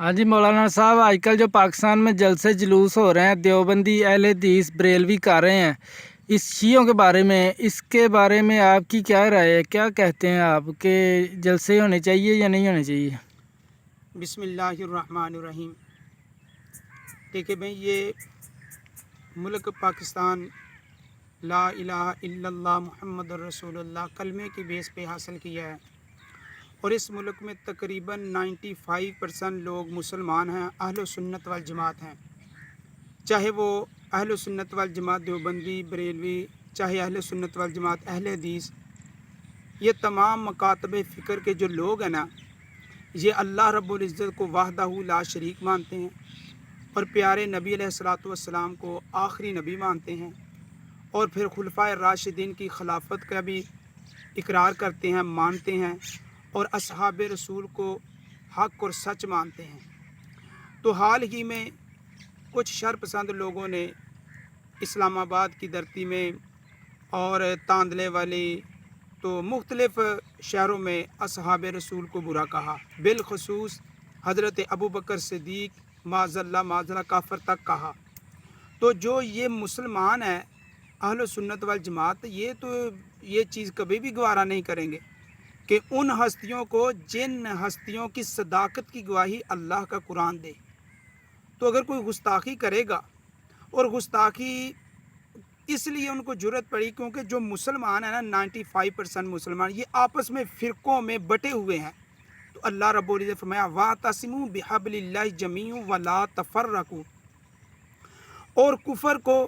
हाँ जी मौलाना साहब, आजकल जो पाकिस्तान में जलसे जुलूस हो रहे हैं, देवबंदी अहले हदीस बरेलवी कर रहे हैं इस शियों के बारे में, इसके बारे में आपकी क्या राय है? क्या कहते हैं आप कि जलसे होने चाहिए या नहीं होने चाहिए? बिस्मिल्लाहिर्रहमानिर्रहीम। देखिए भाई, ये मुल्क पाकिस्तान ला इलाहा इल्लल्लाह मुहम्मद रसूलुल्लाह कलमे की बेस पे हासिल किया है, और इस मुल्क में तकरीबन 95% लोग मुसलमान हैं, अहले सुन्नत वल जमात हैं। चाहे वो अहले सुन्नत वल जमात देवबंदी बरेलवी, चाहे अहले सुन्नत वल जमात अहले हदीस, ये तमाम मकातब फ़िक्र के जो लोग हैं ना, ये अल्लाह रब्बुल इज़्ज़त को वाहदहू ला शरीक मानते हैं और प्यारे नबी अलैहिस्सलातु वस्सलाम को आखिरी नबी मानते हैं, और फिर खुलफाए राशिदीन की खिलाफत का भी इकरार करते हैं, मानते हैं, और असहाब रसूल को हक़ और सच मानते हैं। तो हाल ही में कुछ शरपसंद लोगों ने इस्लामाबाद की धरती में और तांदले वाली तो मुख्तलिफ़ शहरों में असहाब रसूल को बुरा कहा, बिलखसूस हज़रत अबू बकर सिद्दीक़ माज़ल्ला काफ़र तक कहा। तो जो ये मुसलमान है अहले सुन्नत वल जमात, ये चीज़ कभी भी गवारा नहीं करेंगे कि उन हस्तियों को, जिन हस्तियों की सदाकत की गवाही अल्लाह का कुरान दे। तो अगर कोई गुस्ताखी करेगा, और गुस्ताखी इसलिए उनको ज़रूरत पड़ी क्योंकि जो मुसलमान है ना, 95% मुसलमान ये आपस में फ़िरक़ों में बटे हुए हैं। तो अल्लाह रब्बुल इज़्ज़त फरमाया वातसिमू बिहब्लिल्लाहि जमीअन वला तफर्रकू, और कुफर को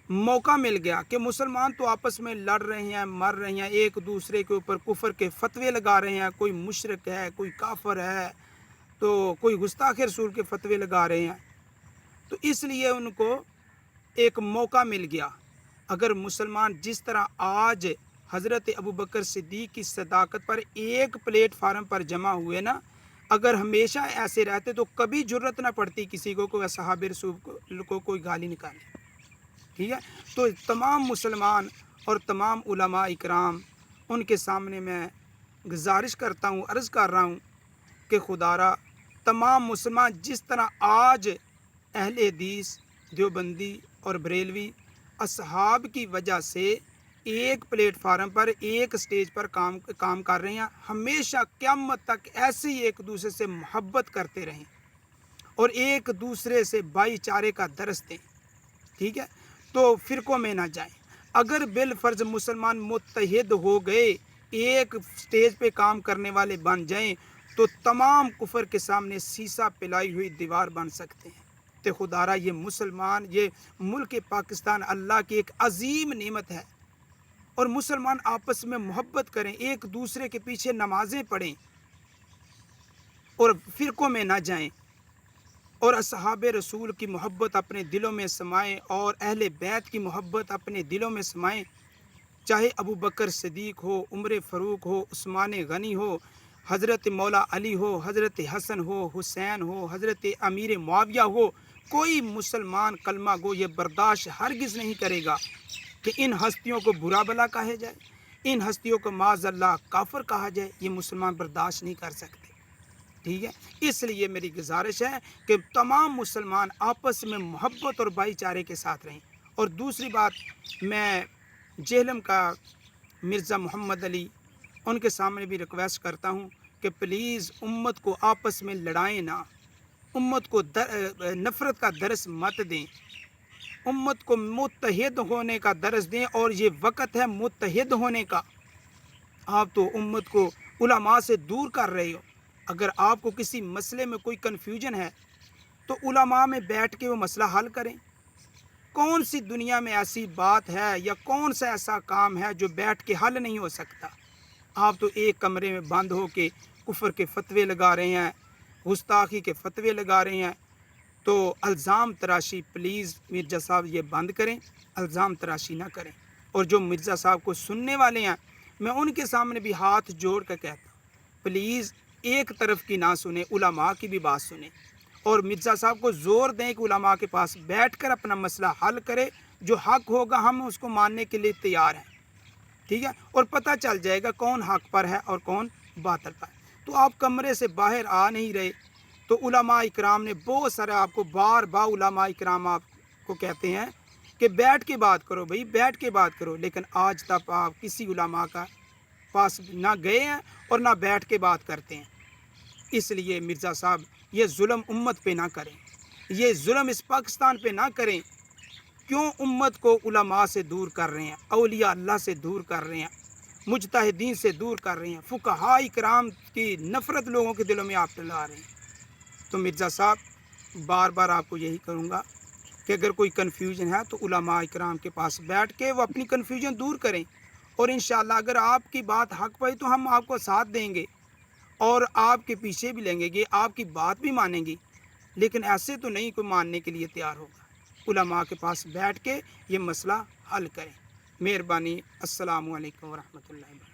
मौका मिल गया कि मुसलमान तो आपस में लड़ रहे हैं, मर रहे हैं, एक दूसरे के ऊपर कुफर के फतवे लगा रहे हैं। कोई मुशरिक है, कोई काफिर है, तो कोई गुस्ताख रसूल के फतवे लगा रहे हैं। तो इसलिए उनको एक मौका मिल गया। अगर मुसलमान जिस तरह आज हज़रत अबू बकर सिद्दीक़ की सदाकत पर एक प्लेटफार्म पर जमा हुए ना, अगर हमेशा ऐसे रहते तो कभी ज़रूरत ना पड़ती किसी को कोई असहाब रसूल को कोई गाली निकाले। ठीक है, तो तमाम मुसलमान और तमाम उलमा इकराम, उनके सामने मैं गुजारिश करता हूँ, अर्ज़ कर रहा हूँ कि खुदारा तमाम मुसलमान जिस तरह आज अहले हदीस देवबंदी और बरेलवी असहाब की वजह से एक प्लेटफार्म पर, एक स्टेज पर काम कर रहे हैं, हमेशा क़यामत तक ऐसे ही एक दूसरे से मोहब्बत करते रहें और एक दूसरे से भाईचारे का दर्स दें। ठीक है, तो फ़िरक़ों में ना जाएं। अगर बिलफ़र्ज़ मुसलमान मुत्तहिद हो गए, एक स्टेज पे काम करने वाले बन जाएं, तो तमाम कुफर के सामने सीसा पिलाई हुई दीवार बन सकते हैं। तो खुदारा ये मुसलमान, ये मुल्क पाकिस्तान अल्लाह की एक अजीम नेमत है, और मुसलमान आपस में मोहब्बत करें, एक दूसरे के पीछे नमाज़ें पढ़ें और फ़िरक़ों में ना जाएं, और असहाब रसूल की मोहब्बत अपने दिलों में समाएं और अहले बैत की मोहब्बत अपने दिलों में समाएं। चाहे अबू बकर सिद्दीक़ हो, उमर फ़ारूक हो, उस्मान गनी हो, हज़रत मौला अली हो, हज़रत हसन हो, हुसैन हो, हज़रत अमीर मुआविया हो, कोई मुसलमान कलमा गो ये बर्दाश्त हरगिज़ नहीं करेगा कि इन हस्तियों को बुरा भला कहा जाए, इन हस्तियों को माज़ल्ला काफ़िर कहा जाए। ये मुसलमान बर्दाश्त नहीं कर सकते। ठीक है, इसलिए मेरी गुजारिश है कि तमाम मुसलमान आपस में मोहब्बत और भाईचारे के साथ रहें। और दूसरी बात, मैं जेहलम का मिर्ज़ा मोहम्मद अली, उनके सामने भी रिक्वेस्ट करता हूँ कि प्लीज़ उम्मत को आपस में लड़ाएं ना, उम्मत को नफ़रत का दर्स मत दें, उम्मत को मुत्तहिद होने का दर्स दें, और ये वक़्त है मुत्तहिद होने का। आप तो उम्मत को उलमा से दूर कर रहे हो। अगर आपको किसी मसले में कोई कन्फ्यूजन है तो उलमा में बैठ के वो मसला हल करें। कौन सी दुनिया में ऐसी बात है या कौन सा ऐसा काम है जो बैठ के हल नहीं हो सकता? आप तो एक कमरे में बंद हो के कुफर के फतवे लगा रहे हैं, गुस्ताखी के फतवे लगा रहे हैं। तो अल्ज़ाम तराशी प्लीज़ मिर्ज़ा साहब ये बंद करें, अल्ज़ाम तराशी ना करें। और जो मिर्ज़ा साहब को सुनने वाले हैं, मैं उनके सामने भी हाथ जोड़ कर कहता हूँ, प्लीज़ एक तरफ की ना सुने, उलमा की भी बात सुने, और मिर्ज़ा साहब को ज़ोर दें कि उलमा के पास बैठकर अपना मसला हल करे। जो हक़ होगा हम उसको मानने के लिए तैयार हैं। ठीक है, और पता चल जाएगा कौन हक़ पर है और कौन बातिल पर। तो आप कमरे से बाहर आ नहीं रहे, تو علماء اکرام نے بہت سارے آپ کو بار بار علماء اکرام آپ کو کہتے ہیں کہ بیٹھ کے بات کرو بھائی، بیٹھ کے بات کرو، لیکن آج تک آپ کسی علماء کا پاس نہ گئے ہیں اور نہ بیٹھ کے بات کرتے ہیں۔ اس لیے مرزا صاحب یہ ظلم امت پہ نہ کریں، یہ ظلم اس پاکستان پہ نہ کریں۔ کیوں امت کو علماء سے دور کر رہے ہیں، اولیاء اللہ سے دور کر رہے ہیں، مجتہدین سے دور کر رہے ہیں، فقہاء اکرام کی نفرت لوگوں کے دلوں میں آپ ڈلا رہے ہیں۔ تو مرزا صاحب بار بار آپ کو یہی کروں گا کہ اگر کوئی کنفیوژن ہے تو علماء اکرام کے پاس بیٹھ کے وہ اپنی کنفیوژن دور کریں، اور انشاءاللہ اگر آپ کی بات حق پائی تو ہم آپ کو ساتھ دیں گے اور آپ کے پیچھے بھی لیں گے، آپ کی بات بھی مانیں گی، لیکن ایسے تو نہیں کوئی ماننے کے لیے تیار ہوگا۔ علماء کے پاس بیٹھ کے یہ مسئلہ حل کریں۔ مہربانی۔ السلام علیکم ورحمۃ اللہ وبرکاتہ۔